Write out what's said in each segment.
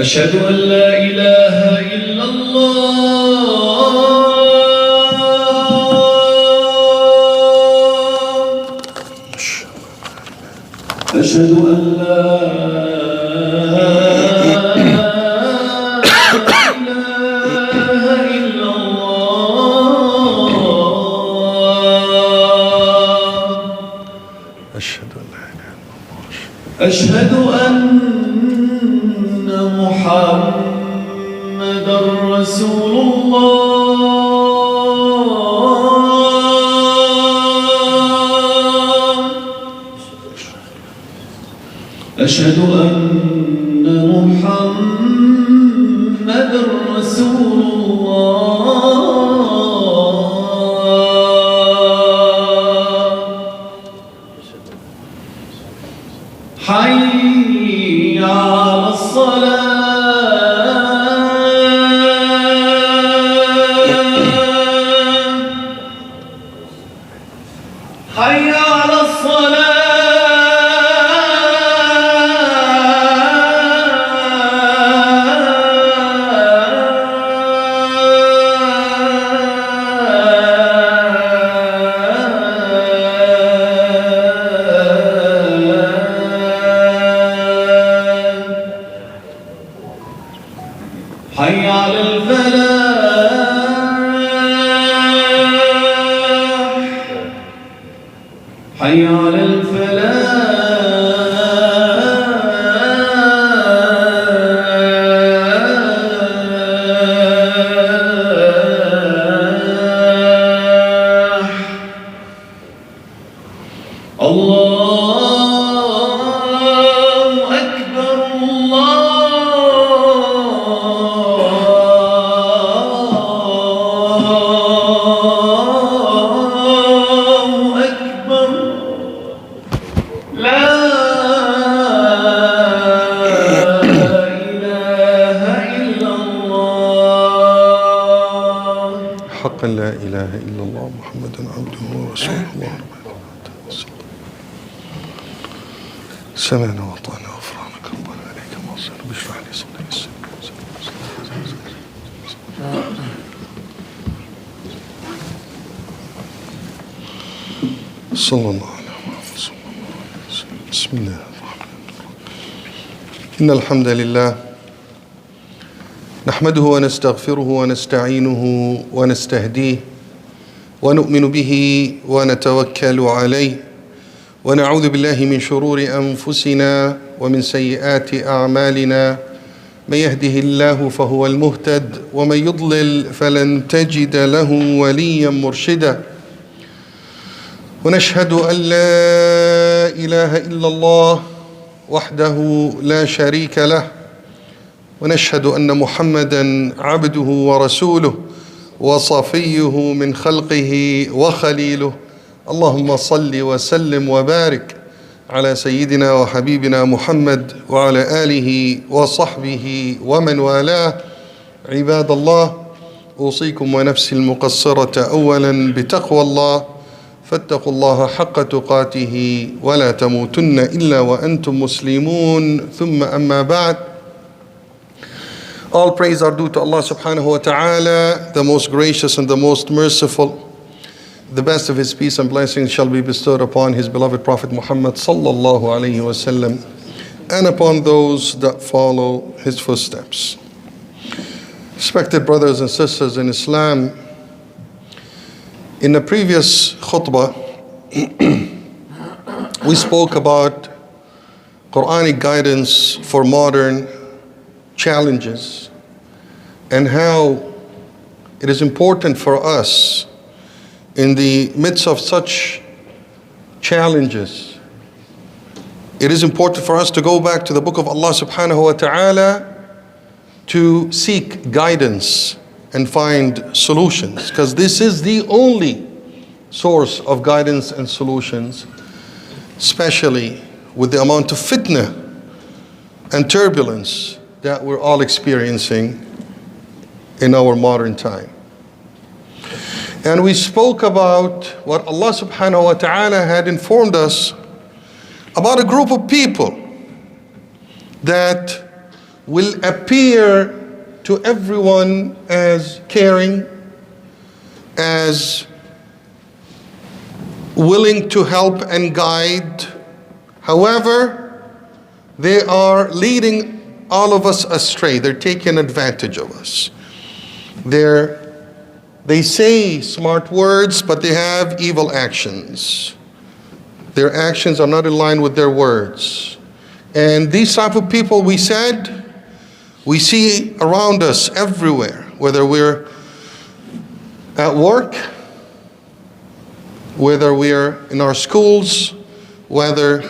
أشهد أن لا إله إلا الله أشهد أن لا إله إلا الله أشهد أن محمدا رسول الله أشهد أن محمدا رسول الله حي على الصلاة حي على الصلاة حي على الفلاح حي على الفلاح الله أكبر الله أكبر لا إله إلا الله حقا لا إله إلا الله محمد عبده ورسوله الله سمعنا وأطعنا غفرانك ربنا إليك المصير باشرح لي صدري صلى الله عليه وسلم. بسم الله الرحمن الرحيم. إن الحمد لله نحمده ونستغفره ونستعينه ونستهديه ونؤمن به ونتوكل عليه ونعوذ بالله من شرور أنفسنا ومن سيئات أعمالنا من يهده الله فهو المهتد ومن يضلل فلن تجد له وليا مرشدا ونشهد أن لا إله إلا الله وحده لا شريك له ونشهد أن محمدا عبده ورسوله وصفيه من خلقه وخليله اللهم صل وسلم وبارك على سيدنا وحبيبنا محمد وعلى آله وصحبه ومن والاه. عباد الله، أوصيكم ونفسي المقصرة أولا بتقوى الله، فاتقوا الله حق تقاته ولا تموتن إلا وأنتم مسلمون. ثم أما بعد. All praise are due to Allah subhanahu wa ta'ala, the most gracious and the most merciful. The best of his peace and blessings shall be bestowed upon his beloved Prophet Muhammad sallallahu alayhi wasallam and upon those that follow his footsteps. Respected brothers and sisters in Islam, in the previous khutbah, we spoke about Quranic guidance for modern challenges and how it is important for us in the midst of such challenges. It is important for us to go back to the book of Allah subhanahu wa ta'ala to seek guidance and find solutions, because this is the only source of guidance and solutions, especially with the amount of fitna and turbulence that we're all experiencing in our modern time. And we spoke about what Allah subhanahu wa ta'ala had informed us about a group of people that will appear to everyone as caring, as willing to help and guide. However, they are leading all of us astray. They're taking advantage of us. They say smart words, but they have evil actions. Their actions are not in line with their words. And these type of people, we see around us everywhere, whether we're at work, whether we're in our schools, whether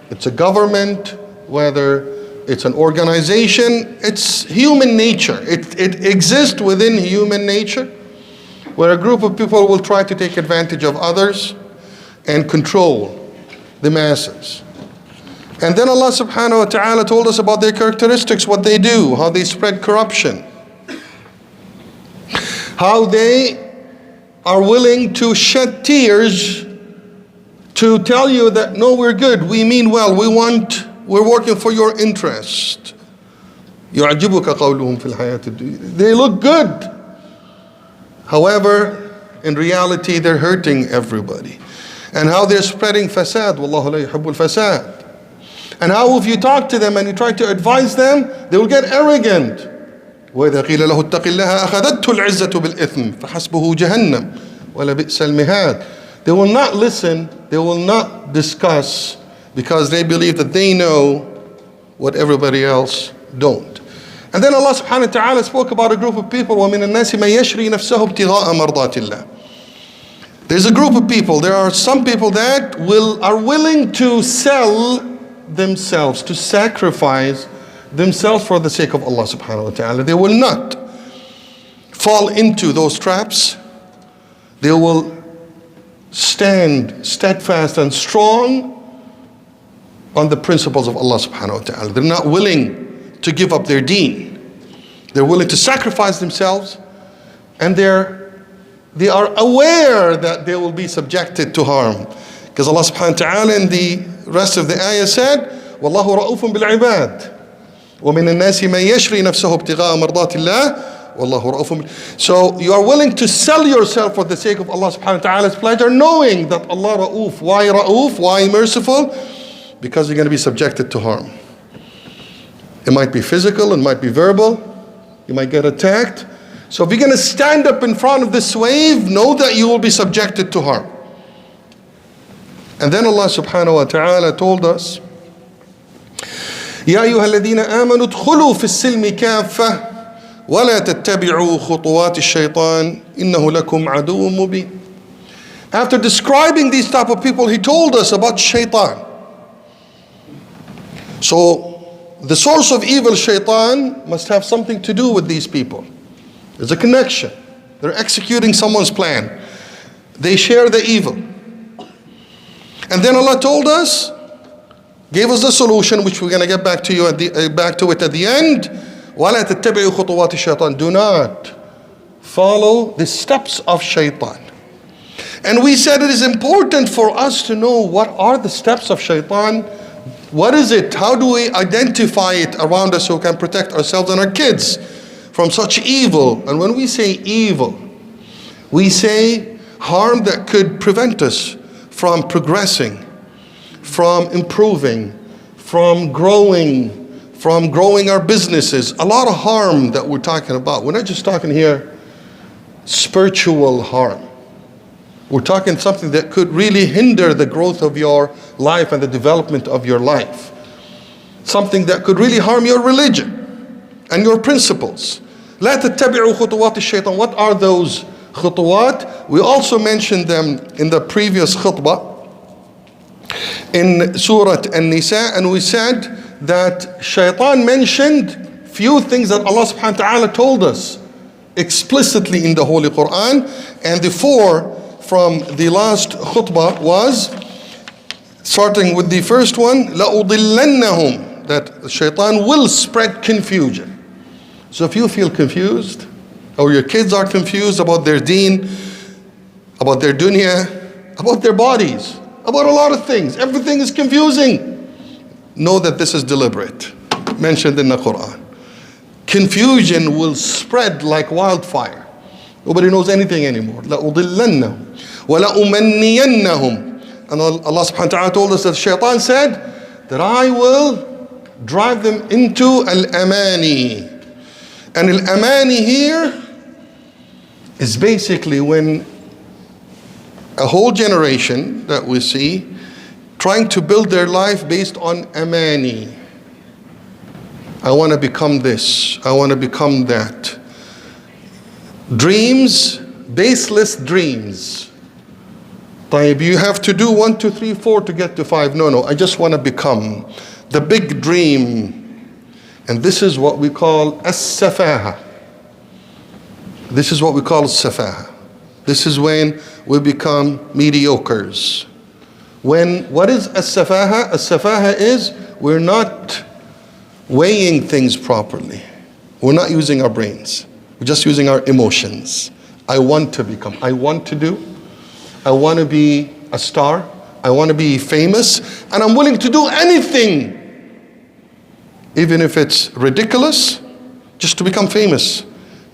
it's a government, whether it's an organization. It's human nature. It exists within human nature, where a group of people will try to take advantage of others and control the masses. And then Allah subhanahu wa ta'ala told us about their characteristics, what they do, how they spread corruption, how they are willing to shed tears to tell you that no, we're good, we mean well, we're working for your interest. يعجبك قولهم في الحياة الدنيا. They look good. However, in reality, they're hurting everybody. And how they're spreading fasad. Wallahu la yuhibbul fasad. And how if you talk to them and you try to advise them, they will get arrogant. وإذا قيل له اتق الله أخذته العزة بالإثم فحسبه جهنم ولبئس المهاد. They will not listen, they will not discuss, because they believe that they know what everybody else don't. And then Allah subhanahu wa ta'ala spoke about a group of people, وَمِنَ النَّاسِ مَن يَشْرِي نَفْسَهُ ابْتِغَاءَ مَرْضَاتِ اللَّهِ. There's a group of people, there are some people that are willing to sell themselves, to sacrifice themselves for the sake of Allah subhanahu wa ta'ala. They will not fall into those traps. They will stand steadfast and strong on the principles of Allah subhanahu wa ta'ala. They're not willing to give up their deen. They're willing to sacrifice themselves, and they are aware that they will be subjected to harm. Because Allah subhanahu wa ta'ala in the rest of the ayah said, وَاللَّهُ رَؤُوفٌ بِالْعِبَادِ وَمِنَ النَّاسِ مَن يَشْرِي نَفْسَهُ ابْتِغَاءَ مَرْضَاتِ اللَّهِ وَاللَّهُ رَؤُوفٌ. So you are willing to sell yourself for the sake of Allah subhanahu wa ta'ala's pleasure, knowing that Allah Ra'uf. Why Ra'uf? Why merciful? Because you're going to be subjected to harm. It might be physical, it might be verbal, you might get attacked. So if you're going to stand up in front of this wave, know that you will be subjected to harm. And then Allah subhanahu wa ta'ala told us, يا أيها الذين آمنوا ادخلوا في السلم كافة ولا تتبعوا خطوات الشيطان إنه لكم عدو مبين. After describing these type of people, he told us about shaitan. So the source of evil, shaitan, must have something to do with these people. There's a connection. They're executing someone's plan. They share the evil. And then Allah told us, gave us the solution, which we're going to get back to it at the end. وَلَا تَتَّبِعُوا خُطُوَاتِ الشَّيْطَانِ. Do not follow the steps of shaitan. And we said it is important for us to know what are the steps of shaitan. What is it? How do we identify it around us so we can protect ourselves and our kids from such evil? And when we say evil, we say harm that could prevent us from progressing, from improving, from growing our businesses. A lot of harm that we're talking about. We're not just talking here spiritual harm. We're talking something that could really hinder the growth of your life and the development of your life. Something that could really harm your religion and your principles. لا تتبعوا خطوات الشيطان. What are those خطوات? We also mentioned them in the previous khutbah in Surah An-Nisa, and we said that shaitan mentioned few things that Allah subhanahu wa ta'ala told us explicitly in the Holy Quran, and the four from the last khutbah was, starting with the first one, لَأُضِلَّنَّهُمْ, that shaitan will spread confusion. So if you feel confused, or your kids are confused about their deen, about their dunya, about their bodies, about a lot of things, everything is confusing, know that this is deliberate, mentioned in the Quran. confusion will spread like wildfire. Nobody knows anything anymore. لَأُضِلَّنَّهُمْ وَلَأُمَنِّيَنَّهُمْ. And Allah subhanahu wa ta'ala told us that Shaitan said that I will drive them into al-amani. And al-amani here is basically when a whole generation that we see trying to build their life based on amani. I want to become this, I want to become that. Dreams, baseless dreams. طيب, you have to do 1, 2, 3, 4 to get to 5. No, I just want to become the big dream. And this is what we call as-safaha. This is what we call as-safaha. This is when we become mediocres. What is as-safaha? As-safaha is we're not weighing things properly. We're not using our brains. We're just using our emotions. I want to become. I want to do. I want to be a star. I want to be famous. And I'm willing to do anything, even if it's ridiculous, just to become famous.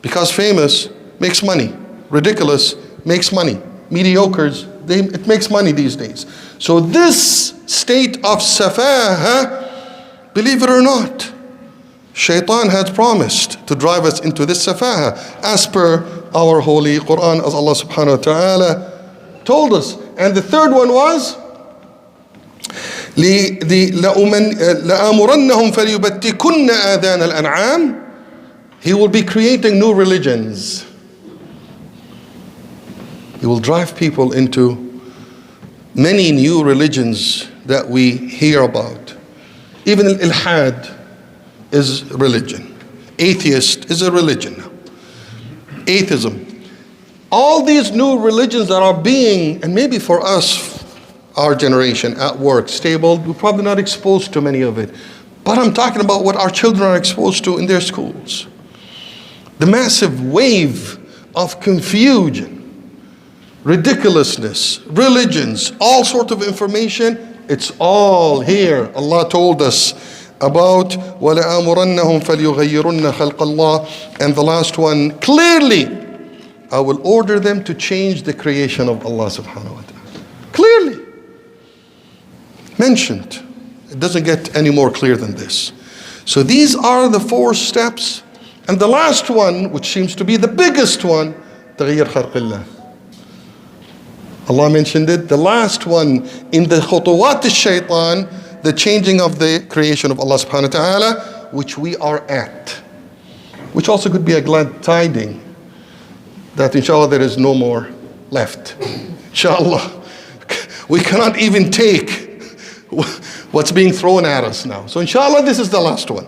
Because famous makes money. Ridiculous makes money. Mediocres, it makes money these days. So this state of safaha, believe it or not, Shaitan had promised to drive us into this safaha as per our holy Quran, as Allah subhanahu wa ta'ala told us. And the third one was لَأَمُرَنَّهُمْ فَلْيُبَتِّكُنَّ آذَانَ الْأَنْعَامِ. He will be creating new religions. He will drive people into many new religions that we hear about. Even al-ilhad is religion. Atheist is a religion now. Atheism. All these new religions that are being, and maybe for us, our generation at work, stable, we're probably not exposed to many of it. But I'm talking about what our children are exposed to in their schools. The massive wave of confusion, ridiculousness, religions, all sorts of information, it's all here. Allah told us about وَلَآمُرَنَّهُمْ فَلْيُغَيِّرُنَّ خَلْقَ اللَّهِ. And the last one, clearly, I will order them to change the creation of Allah subhanahu wa ta'ala. Clearly mentioned. It doesn't get any more clear than this. So these are the 4 steps. And the last one, which seems to be the biggest one, تغيير خلق الله. Allah mentioned it. The last one in the خطوات الشيطان, the changing of the creation of Allah subhanahu wa ta'ala, which we are at. Which also could be a glad tiding that inshallah there is no more left. Inshallah. We cannot even take what's being thrown at us now. So inshallah this is the last one.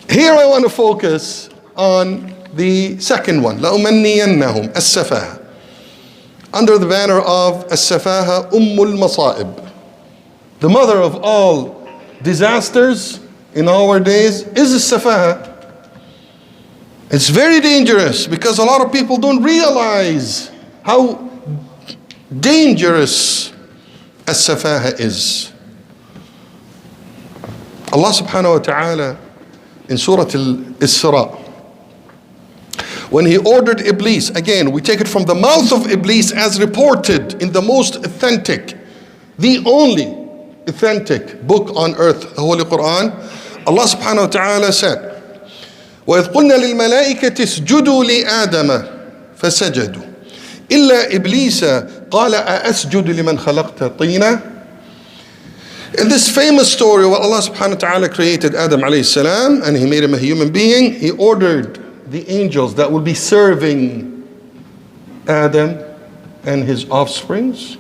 Here I want to focus on the second one. لَأُمَنِّيَنَّهُمْ السَّفَاهَ. Under the banner of السَّفَاهَ الْمَصَائِبِ. The mother of all disasters in our days is السَّفَاهَ. It's very dangerous because a lot of people don't realize how dangerous السَّفَاهَ is. Allah subhanahu wa ta'ala in Surah Al-Isra, when he ordered Iblis, again we take it from the mouth of Iblis as reported in the most authentic, the only authentic book on earth, the Holy Quran. Allah subhanahu wa ta'ala said, وَإِذْ قُلْنَا لِلْمَلَائِكَةِ اسْجُدُوا لِآدَمَ فَسَجَدُوا إِلَّا إِبْلِيسَ قَالَ أَأَسْجُدُ لِمَنْ خَلَقْتَ طِينًا. In this famous story where Allah subhanahu wa ta'ala created Adam alayhi salam and he made him a human being, he ordered the angels that will be serving Adam and his offsprings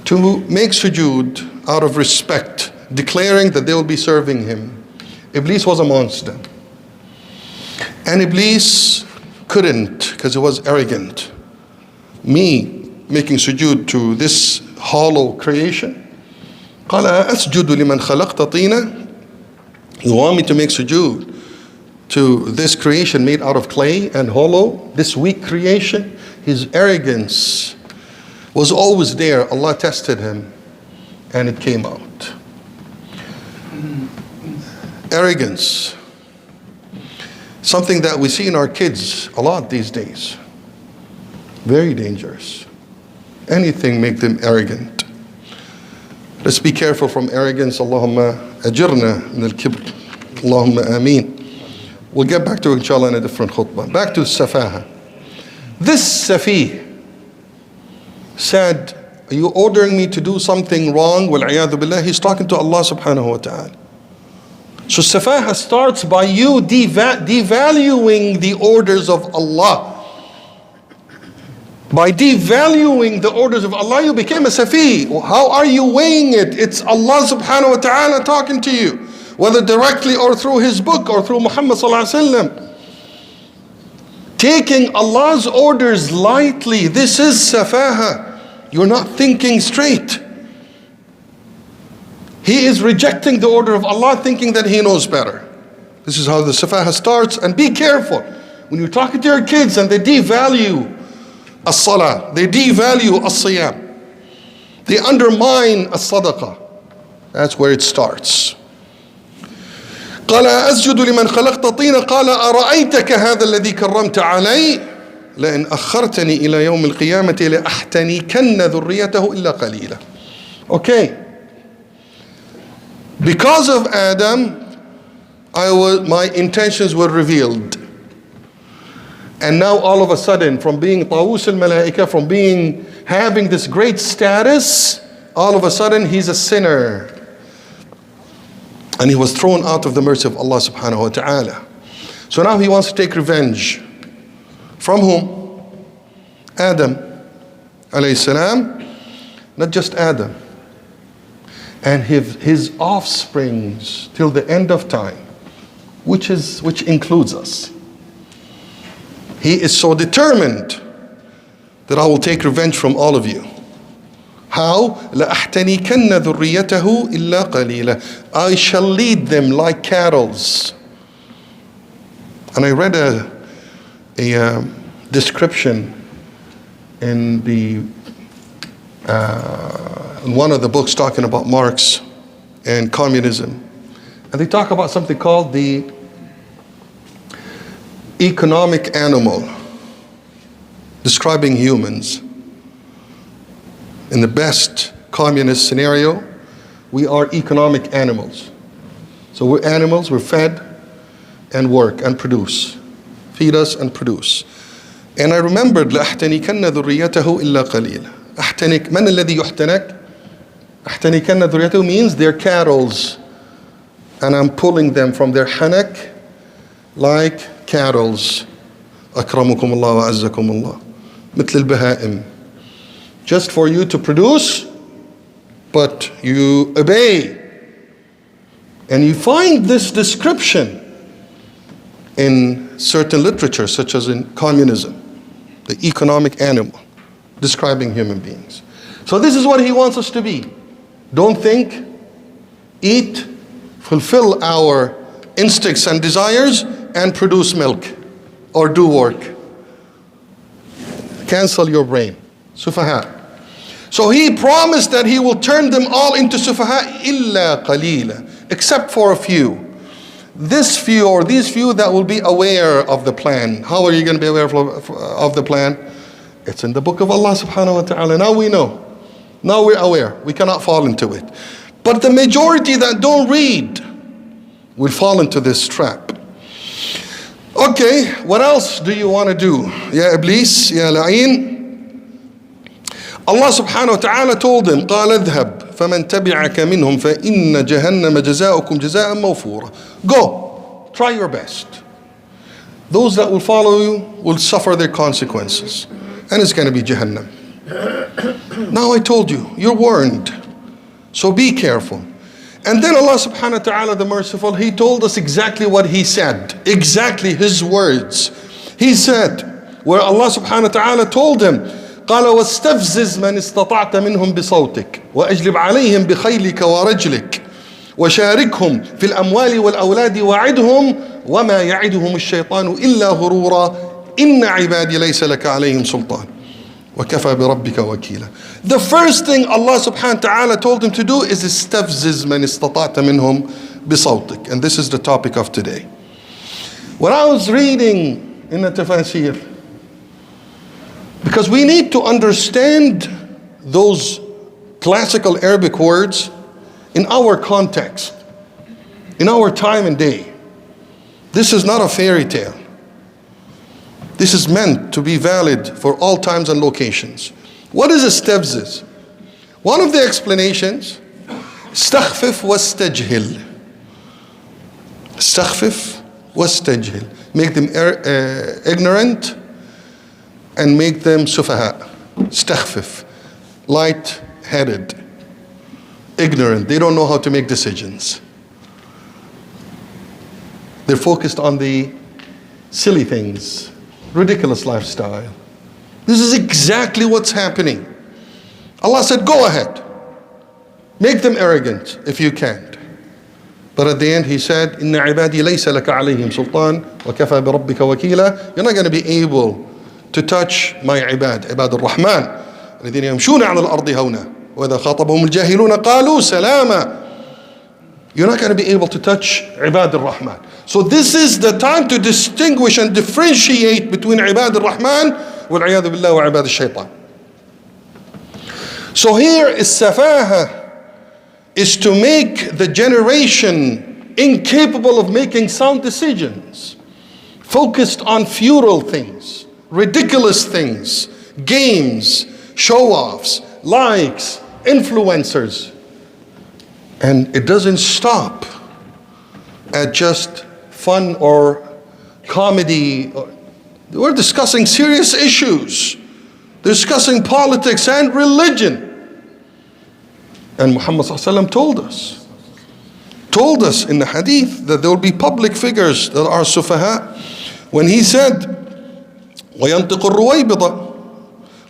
to make sujood out of respect, declaring that they will be serving him. Iblis was amongst them. And Iblis couldn't because he was arrogant. Me making sujood to this hollow creation? قال أسجد لمن خلقت طينا. You want me to make sujood to this creation made out of clay and hollow, this weak creation? His arrogance was always there. Allah tested him and it came out. Arrogance. Something that we see in our kids a lot these days. Very dangerous. Anything make them arrogant. Let's be careful from arrogance. Allahumma ajirna min al-kibr. Allahumma ameen. We'll get back to it inshallah in a different khutbah. Back to safaha. This safi said, are you ordering me to do something wrong? Wal-'iyadhu billah. He's talking to Allah subhanahu wa ta'ala. So safaha starts by you devaluing the orders of Allah. By devaluing the orders of Allah, you became a safi. How are you weighing it? It's Allah subhanahu wa ta'ala talking to you, whether directly or through His book or through Muhammad sallallahu alaihi wasallam. Taking Allah's orders lightly, this is safaha. You're not thinking straight. He is rejecting the order of Allah, thinking that he knows better. This is how the safaha starts. And be careful when you're talking to your kids and they devalue as-salah, they devalue as-siyam, they undermine as-sadaqah. That's where it starts. قال أسجد لمن خلقت طينا قال أرأيتك هذا الذي كرمت علي لئن أخرتني إلى يوم القيامة لأحتنكن ذريته إلا قليلا. Okay. Because of Adam, my intentions were revealed. And now all of a sudden, from being Tawus al-Malaika, from having this great status, all of a sudden he's a sinner. And he was thrown out of the mercy of Allah subhanahu wa ta'ala. So now he wants to take revenge. From whom? Adam alayhi salam. Not just Adam. And his offsprings till the end of time, which includes us. He is so determined that I will take revenge from all of you. How? لَأَحْتَنِكَنَّ ذُرِّيَّتَهُ إِلَّا قَلِيلًا. I shall lead them like cattle. And I read a description in one of the books talking about Marx and communism. And they talk about something called the economic animal, describing humans. In the best communist scenario, we are economic animals. So we're animals, we're fed and work and produce. Feed us and produce. And I remembered لَأَحْتَنِكَنَّ ذُرِّيَّتَهُ إِلَّا قَلِيلًا. أحتنك من الذي يحتنك؟ أحتنكن ذريته means they're cattle, and I'm pulling them from their hanak like cattle. أكرمكم الله وعزكم الله مثل البهائم. Just for you to produce, but you obey. And you find this description in certain literature, such as in communism, the economic animal, describing human beings. So this is what he wants us to be. Don't think, eat, fulfill our instincts and desires, and produce milk or do work. Cancel your brain. Sufaha. So he promised that he will turn them all into sufaha illa qalila, except for a few. This few or these few that will be aware of the plan. How are you going to be aware of the plan? It's in the book of Allah subhanahu wa ta'ala. Now we know. Now we're aware. We cannot fall into it. But the majority that don't read will fall into this trap. Okay, what else do you want to do? Ya Iblis, Ya La'in. Allah subhanahu wa ta'ala told him, قال اذهب فمن تبعك منهم فإن جهنم جزاؤكم جزاء موفورا. Go, try your best. Those that will follow you will suffer their consequences. And it's going to be Jahannam. Now I told you, you're warned. So be careful. And then Allah subhanahu wa ta'ala, the merciful, He told us exactly what He said. Exactly His words. He said, where Allah subhanahu wa ta'ala told him, قال واستفزز من استطعت منهم بصوتك وأجلب عليهم بخيلك ورجلك وشاركهم في الأموال والأولاد وعدهم وما يعدهم الشيطان إلا غرورا إن عبادي ليس لك عليهم سلطان وكفى بربك وكيلا. The first thing Allah subhanahu wa ta'ala told him to do is استفزز من استطعت منهم بصوتك. And this is the topic of today. When I was reading in the tafsir, because we need to understand those classical Arabic words in our context, in our time and day. This is not a fairy tale. This is meant to be valid for all times and locations. What is istafziz? One of the explanations, استخفف واستجهل. استخفف واستجهل. Make them ignorant and make them sufaha. استخفف. Light-headed. Ignorant. They don't know how to make decisions. They're focused on the silly things. Ridiculous lifestyle. This is exactly what's happening. Allah said, go ahead. Make them arrogant if you can't. But at the end he said, إِنَّ عِبَادِي لَيْسَ لَكَ عَلَيْهِمْ سُلْطَانٌ وَكَفَى بِرَبِّكَ وَكِيلًا. You're not going to be able to touch my ibad, ibad al-Rahman. الذين يمشون على الأرض هونا وإذا خاطبهم الجاهلون قالوا سلاما. You're not going to be able to touch ibad al-Rahman. So this is the time to distinguish and differentiate between ibad al-Rahman وَالْعِيَاذُ بِاللَّهِ وَعِبَادِ الشَّيْطَانِ. So here is safaha, is to make the generation incapable of making sound decisions, focused on futile things, ridiculous things, games, show-offs, likes, influencers. And it doesn't stop at just fun or comedy. We're discussing serious issues, discussing politics and religion. And Muhammad ﷺ told us in the hadith that there will be public figures that are sufaha. When he said, وَيَنْطِقُ الرُّوَيْبِضَةِ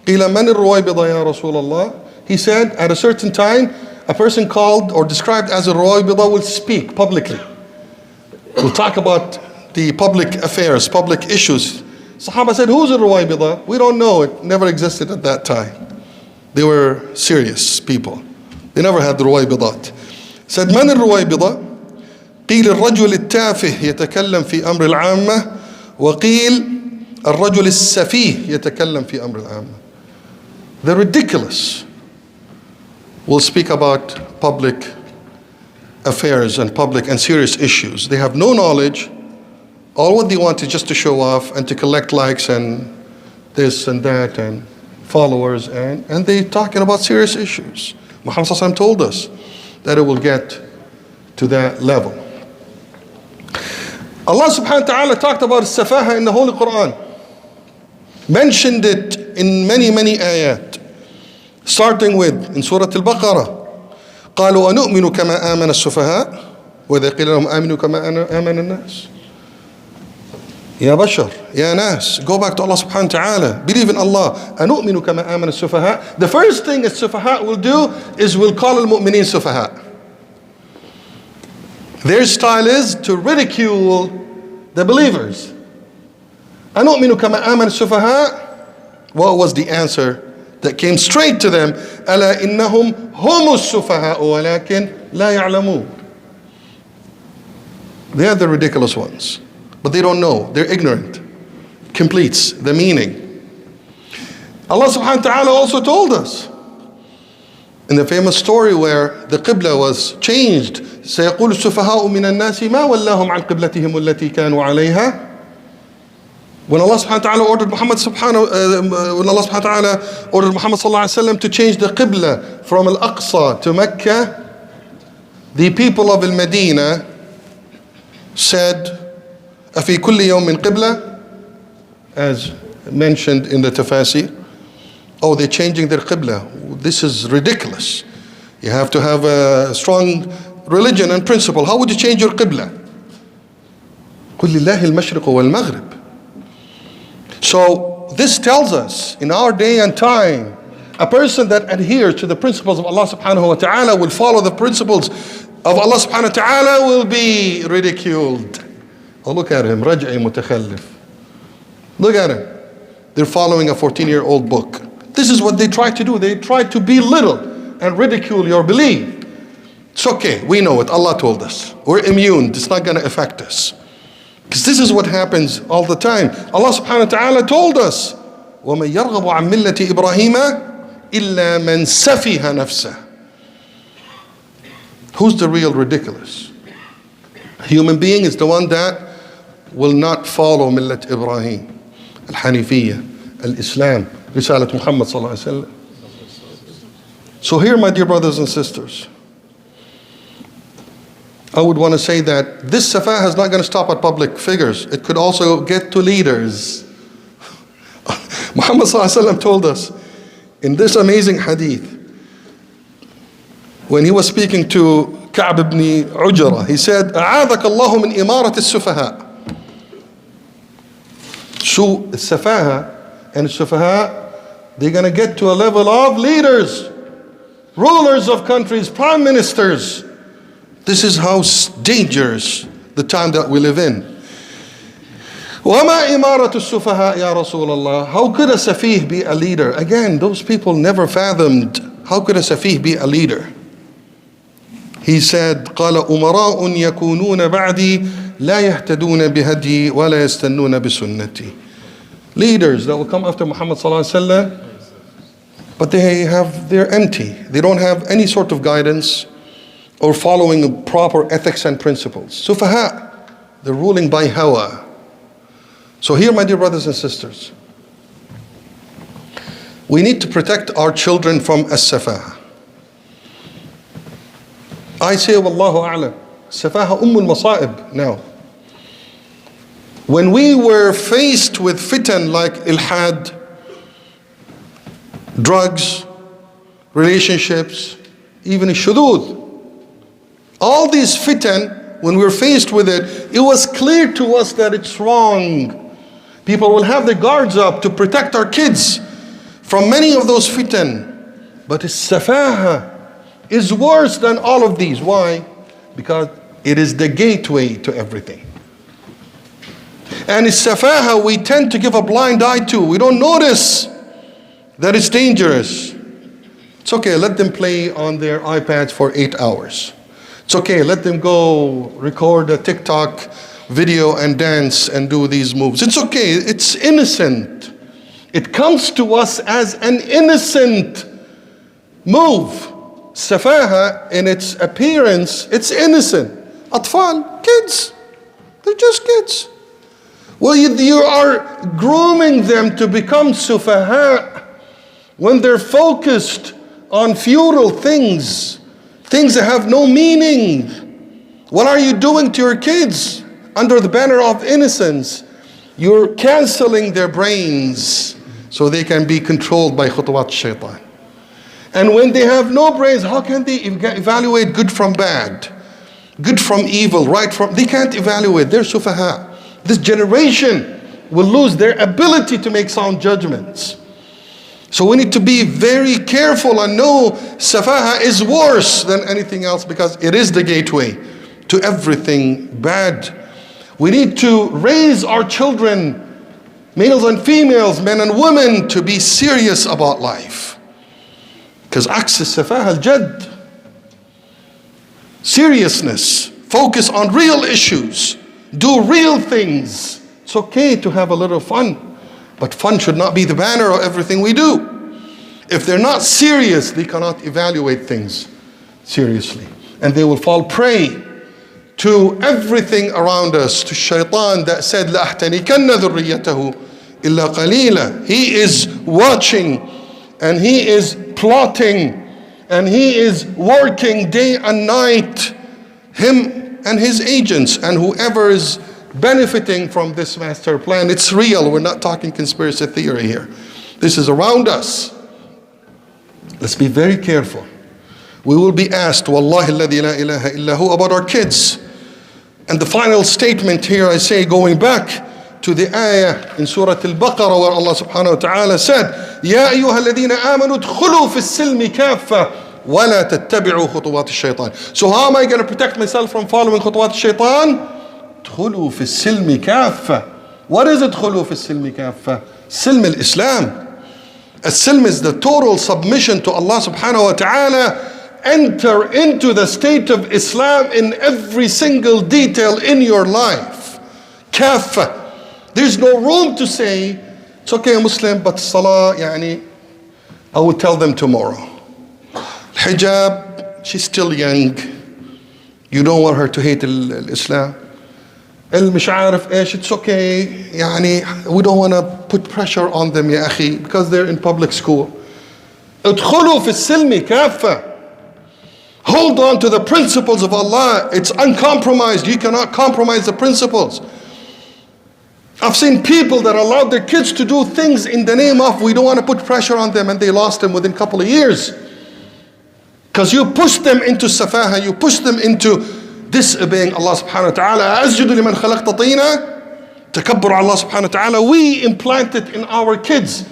قِيلَ مَنِ الرُّوَيْبِضَةِ يَا رَسُولَ اللَّهِ. He said at a certain time, a person called or described as a ruwaybidah will speak publicly. We'll talk about the public affairs, public issues. Sahaba said, who's a ruwaybidah? We don't know. It never existed at that time. They were serious people. They never had the ruwaybidat. Said, من الرويبضة؟ قيل الرجل التافه يتكلم في أمر العامة وقيل الرجل السفيه يتكلم في أمر العامة. The ridiculous will speak about public affairs and public and serious issues. They have no knowledge. All what they want is just to show off and to collect likes and this and that and followers, and they're talking about serious issues. Muhammad ﷺ told us that it will get to that level. Allah subhanahu wa ta'ala talked about safaha in the Holy Quran. Mentioned it in many ayat. Starting with in Surah Al-Baqarah. قالوا أنؤمن كما آمن السفهاء وإذا قيل لهم آمنوا كما آمن الناس. يا بشر, يا ناس, go back to Allah subhanahu wa ta'ala. Believe in Allah. أنؤمن كما آمن السفهاء. The first thing that sufaha will do is will call al-mu'mineen sufaha. Their style is to ridicule the believers. أنؤمن كما آمن السفهاء. What was the answer that came straight to them? ألا إنهم هم السفهاء ولكن لا يعلمون. They are the ridiculous ones. But they don't know. They're ignorant. Completes the meaning. Allah subhanahu wa ta'ala also told us in the famous story where the qibla was changed. سيقول السفهاء من الناس ما ولاهم عن قبلتهم التي كانوا عليها. When Allah subhanahu wa ta'ala ordered Muhammad sallallahu alaihi wasallam to change the qibla from Al-Aqsa to Mecca, the people of Al-Medina said, أفي كل يوم قبلة, as mentioned in the tafasir. Oh, they're changing their qibla. This is ridiculous. You have to have a strong religion and principle. How would you change your qibla? قل لله المشرق والمغرب. So this tells us in our day and time, a person that adheres to the principles of Allah subhanahu wa ta'ala will follow the principles of Allah subhanahu wa ta'ala will be ridiculed. Oh, look at him, raj'i mutakhallif. Look at him. They're following a 14-year-old book. This is what they try to do. They try to belittle and ridicule your belief. It's okay, we know it. Allah told us. We're immune. It's not going to affect us. Because this is what happens all the time. Allah subhanahu wa ta'ala told us, وَمَنْ يَرْغَبُ عَنْ مِلَّةِ إِبْرَاهِيمَ إِلَّا مَنْ سَفِهَ نَفْسَهُ. Who's the real ridiculous? A human being is the one that will not follow Millat Ibrahim, Al-Hanifiyya, Al-Islam, Risalat Muhammad sallallahu alayhi wa sallam. So here, my dear brothers and sisters, I would want to say that this safa is not going to stop at public figures. It could also get to leaders. Muhammad sallallahu alayhi wa sallam told us in this amazing hadith, when he was speaking to Ka'b ibn Ujra, he said, أعاذك الله من إمارة السفهاء. So السفاهة and السفهاء, they're going to get to a level of leaders, rulers of countries, prime ministers. This is how dangerous the time that we live in. وَمَا إِمَارَةُ السُّفَهَاءِ يَا رَسُولَ اللَّهِ. How could a safih be a leader? Again, those people never fathomed, how could a safih be a leader? He said, قال أمراء يكونون بعدي لا يهتدون بهدي ولا يستنون بسنتي. Leaders that will come after Muhammad sallallahu alaihi wasallam, but they're empty. They don't have any sort of guidance or following proper ethics and principles. Sufaha, they're ruling by hawa. So here, my dear brothers and sisters, we need to protect our children from as-safaha. I say, wallahu a'lam, safaha ummul masa'ib now. When we were faced with fitan like ilhad, drugs, relationships, even shudud, all these fitan, when we were faced with it, it was clear to us that it's wrong. People will have their guards up to protect our kids from many of those fitan. But safaha is worse than all of these. Why? Because it is the gateway to everything. And it's safaha we tend to give a blind eye to. We don't notice that it's dangerous. It's okay, let them play on their iPads for 8 hours. It's okay, let them go record a TikTok video and dance and do these moves. It's okay, it's innocent. It comes to us as an innocent move. Safaha in its appearance, it's innocent. Atfal, kids, they're just kids. Well, you are grooming them to become sufaha when they're focused on futile things, things that have no meaning. What are you doing to your kids under the banner of innocence? You're canceling their brains so they can be controlled by khutuwat shaitan. And when they have no brains, how can they evaluate good from bad, good from evil, right from... They can't evaluate. They're sufaha. This generation will lose their ability to make sound judgments. So we need to be very careful and know safaha is worse than anything else because it is the gateway to everything bad. We need to raise our children, males and females, men and women, to be serious about life. Because aks safaha al-jadd, seriousness, focus on real issues, do real things. It's okay to have a little fun, but fun should not be the banner of everything we do. If they're not serious, they cannot evaluate things seriously. And they will fall prey to everything around us, to shaitan that said, لَأَحْتَنِكَنَّ ذُرِّيَّتَهُ إِلَّا قَلِيلًا. He is watching and he is plotting and he is working day and night, him and his agents and whoever is benefiting from this master plan. It's real. We're not talking conspiracy theory here. This is around us. Let's be very careful. We will be asked, Wallahi alladhi la ilaha illahu, about our kids. And the final statement here, I say, going back to the ayah in Surah Al-Baqarah where Allah subhanahu wa ta'ala said, Ya ayyuha alladhina amanu dkhulu fi as-silmi kaffa وَلَا تَتَّبِعُوا خُطُوَاتِ الشَّيْطَانِ. So how am I going to protect myself from following خطوات الشيطان? ادخلوا في السلم كافة. What is it ادخلوا في السلم كافة? سلم الإسلام. السلم is the total submission to Allah subhanahu wa ta'ala. Enter into the state of Islam in every single detail in your life. كافة. There's no room to say, it's okay, Muslim, but Salah, يعني, I will tell them tomorrow. Hijab, she's still young. You don't want her to hate Islam. مش عارف ايش, it's okay. يعني, we don't want to put pressure on them يا أخي, because they're in public school. ادخلوا في السلم كافة. Hold on to the principles of Allah. It's uncompromised. You cannot compromise the principles. I've seen people that allowed their kids to do things in the name of, we don't want to put pressure on them, and they lost them within a couple of years. Because you push them into safaha, you push them into disobeying Allah subhanahu wa ta'ala. أسجد لمن خلقت طينا. تكبر Allah subhanahu wa ta'ala. We implant it in our kids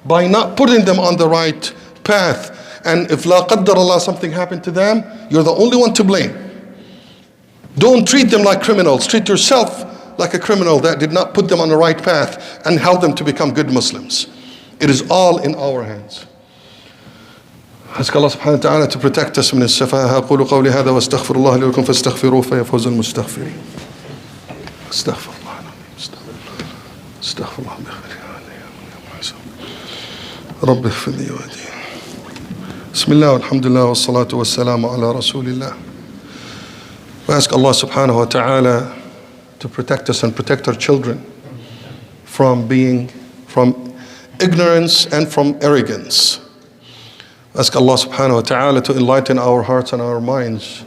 by not putting them on the right path. And if la qaddar Allah, something happened to them, you're the only one to blame. Don't treat them like criminals. Treat yourself like a criminal that did not put them on the right path and help them to become good Muslims. It is all in our hands. Ask Allah subhanahu wa ta'ala to protect us من السفاهة. أقول قولي هذا واستغفر الله لي ولكم فاستغفروه فيفوز المستغفرين. استغفر الله استغفر الله رب اغفر لي وأهدي. بسم الله والحمد لله والصلاة والسلام على رسول الله. We ask Allah subhanahu wa ta'ala to protect us and protect our children from ignorance and from arrogance. Ask Allah subhanahu wa ta'ala to enlighten our hearts and our minds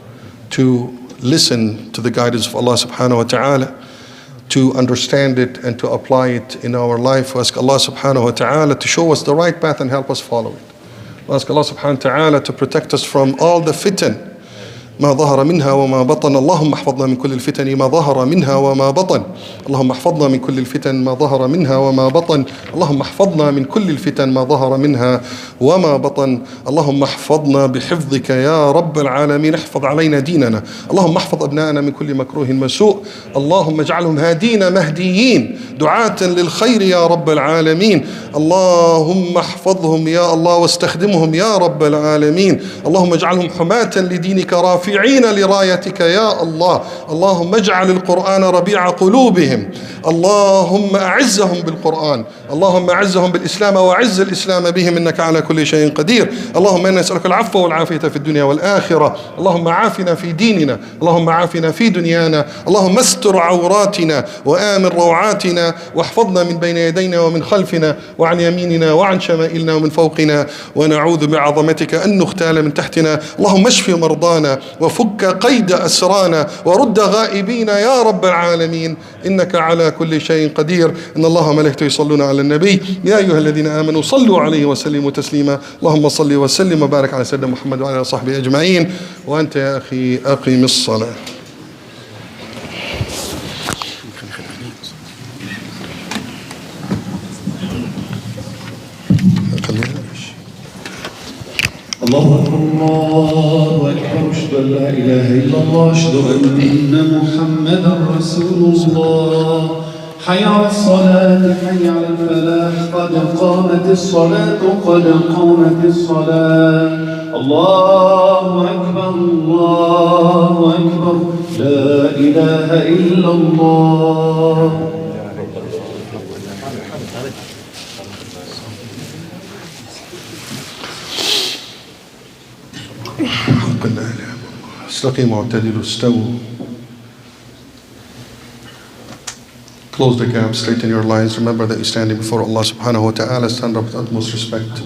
to listen to the guidance of Allah subhanahu wa ta'ala, to understand it and to apply it in our life. Ask Allah subhanahu wa ta'ala to show us the right path and help us follow it. Ask Allah subhanahu wa ta'ala to protect us from all the fitan ما ظهر منها وما بطن. اللهم احفظنا من كل الفتن ما ظهر منها وما بطن. اللهم احفظنا من كل الفتن ما ظهر منها وما بطن. اللهم احفظنا من كل الفتن ما ظهر منها وما بطن. اللهم احفظنا بحفظك يا رب العالمين. احفظ علينا ديننا. اللهم احفظ أبناءنا من كل مكروه وسوء. اللهم اجعلهم هادين مهديين دعاة للخير يا رب العالمين. اللهم احفظهم يا الله واستخدمهم يا رب العالمين. اللهم اجعلهم حماة لدينك رافعين لرايتك يا الله. اللهم اجعل القرآن ربيع قلوبهم. اللهم أعزهم بالقرآن. اللهم أعزهم بالإسلام وأعز الإسلام بهم إنك على كل شيء قدير. اللهم إنا نسألك العفو والعافية في الدنيا والآخرة. اللهم عافنا في ديننا. اللهم عافنا في دنيانا. اللهم استر عوراتنا وآمن روعاتنا واحفظنا من بين يدينا ومن خلفنا وعن يميننا وعن شمائلنا ومن فوقنا ونعوذ بعظمتك أن نغتال من تحتنا. اللهم اشف مرضانا وفك قيد أسرانا ورد غائبينا يا رب العالمين إنك على كل شيء قدير. إن الله وملائكته يصلون على النبي يا أيها الذين آمنوا صلوا عليه وسلموا تسليما. اللهم صل وسلم وبارك على سيدنا محمد وعلى آله وصحبه أجمعين. وأنت يا أخي أقم الصلاة. الله أكبر الله أكبر. أشهد أن لا إله إلا الله. أشهد أن محمدا رسول الله. حي على الصلاة حي على الفلاح قد قامت الصلاة قد قامت الصلاة. الله أكبر الله أكبر. لا إله إلا الله. استقيموا واعتدلوا استووا. Close the gap, straighten your lines. Remember that you're standing before Allah subhanahu wa ta'ala. Stand up with utmost respect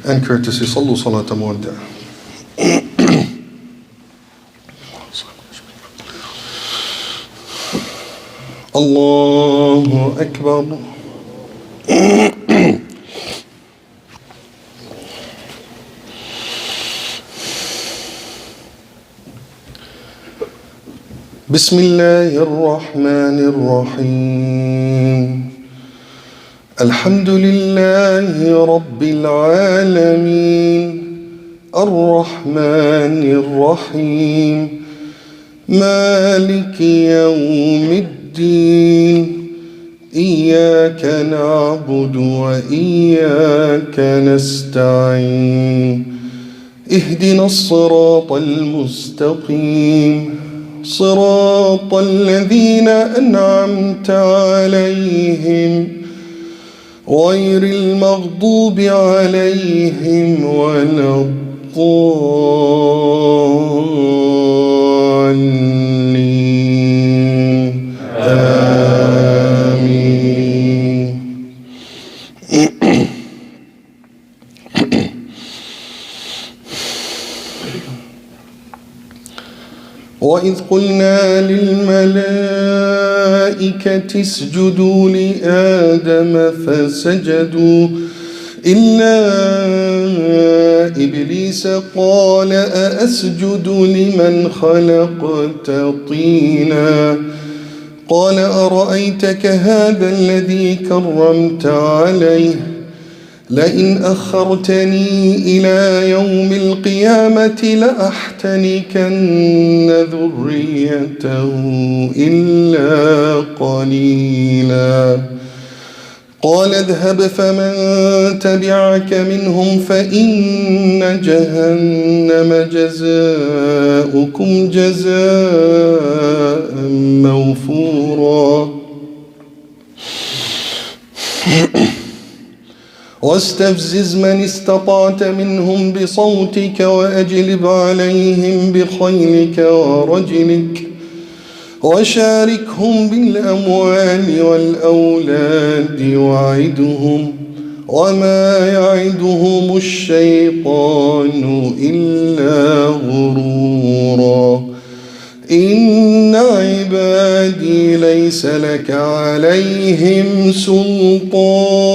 and courtesy. صلوا صلاة مودع. الله أكبر. بسم الله الرحمن الرحيم. الحمد لله رب العالمين الرحمن الرحيم مالك يوم الدين. إياك نعبد وإياك نستعين. اهدنا الصراط المستقيم صراط الذين أنعمت عليهم غير المغضوب عليهم ولا الضالين آمين. وإذ قلنا للملائكة اسجدوا لآدم فسجدوا إلا إبليس قال أأسجد لمن خلقت طينا قال أرأيتك هذا الذي كرمت عليه لئن أخرتني إلى يوم القيامة لأحتنكن ذريته إلا قليلا قال اذهب فمن تبعك منهم فإن جهنم جزاؤكم جزاء موفورا واستفزز من استطعت منهم بصوتك وأجلب عليهم بخيلك ورجلك وشاركهم بالأموال والأولاد وعدهم وما يعدهم الشيطان إلا غرورا إن عبادي ليس لك عليهم سلطان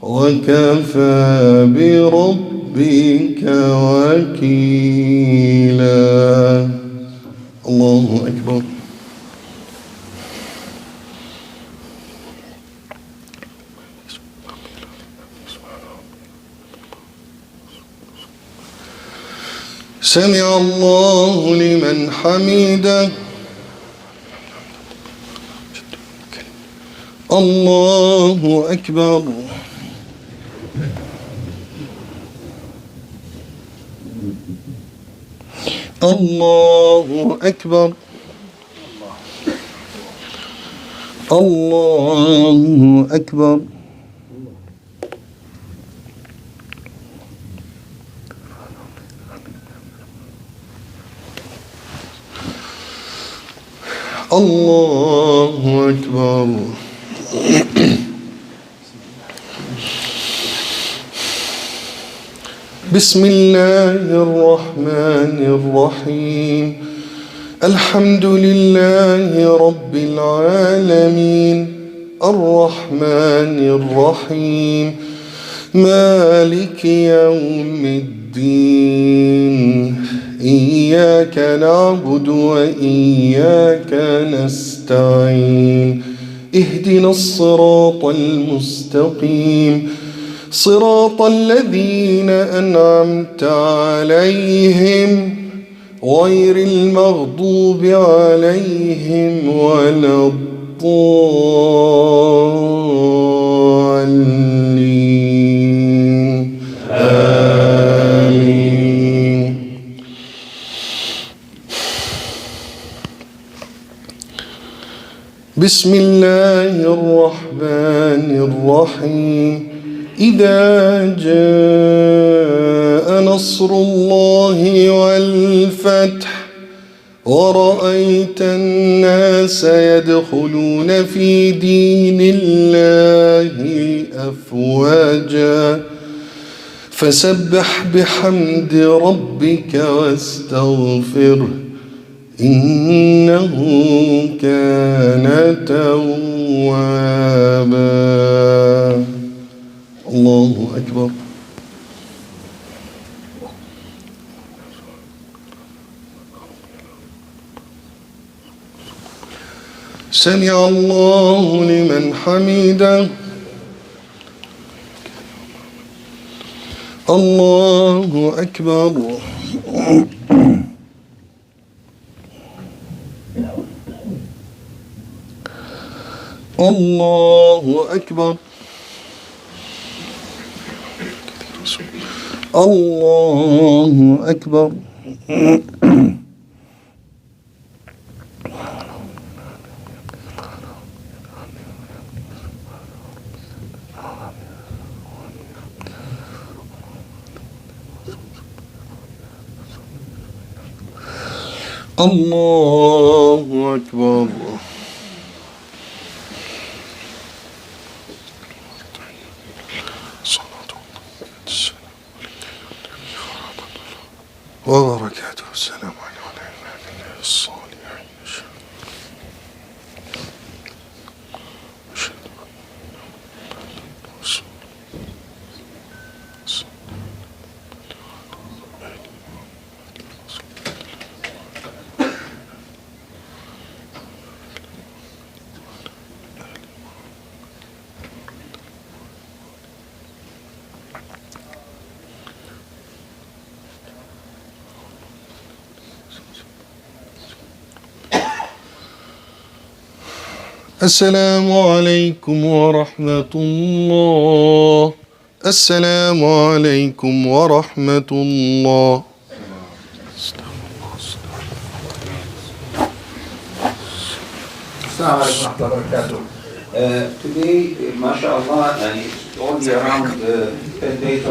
وكفى بربك وكيلا. الله أكبر. سمع الله لمن حمده. الله أكبر. الله أكبر. الله أكبر. الله أكبر. بسم الله الرحمن الرحيم. الحمد لله رب العالمين الرحمن الرحيم مالك يوم الدين إياك نعبد وإياك نستعين اهدنا الصراط المستقيم صراط الذين أنعمت عليهم غير المغضوب عليهم ولا الضالين آمين. بسم الله الرحمن الرحيم. إذا جاء نصر الله والفتح ورأيت الناس يدخلون في دين الله أفواجا فسبح بحمد ربك واستغفره إنه كان توابا. الله أكبر. سمع الله لمن حمده. الله أكبر. الله أكبر. الله أكبر. الله أكبر. وبركاته. السلام عليكم ورحمة الصالحين. السلام عليكم ورحمة الله. السلام عليكم ورحمة الله. Assalamu alaikum wa rahmatullahi wa barakatuh. Today, mashallah, and it's only around 10 days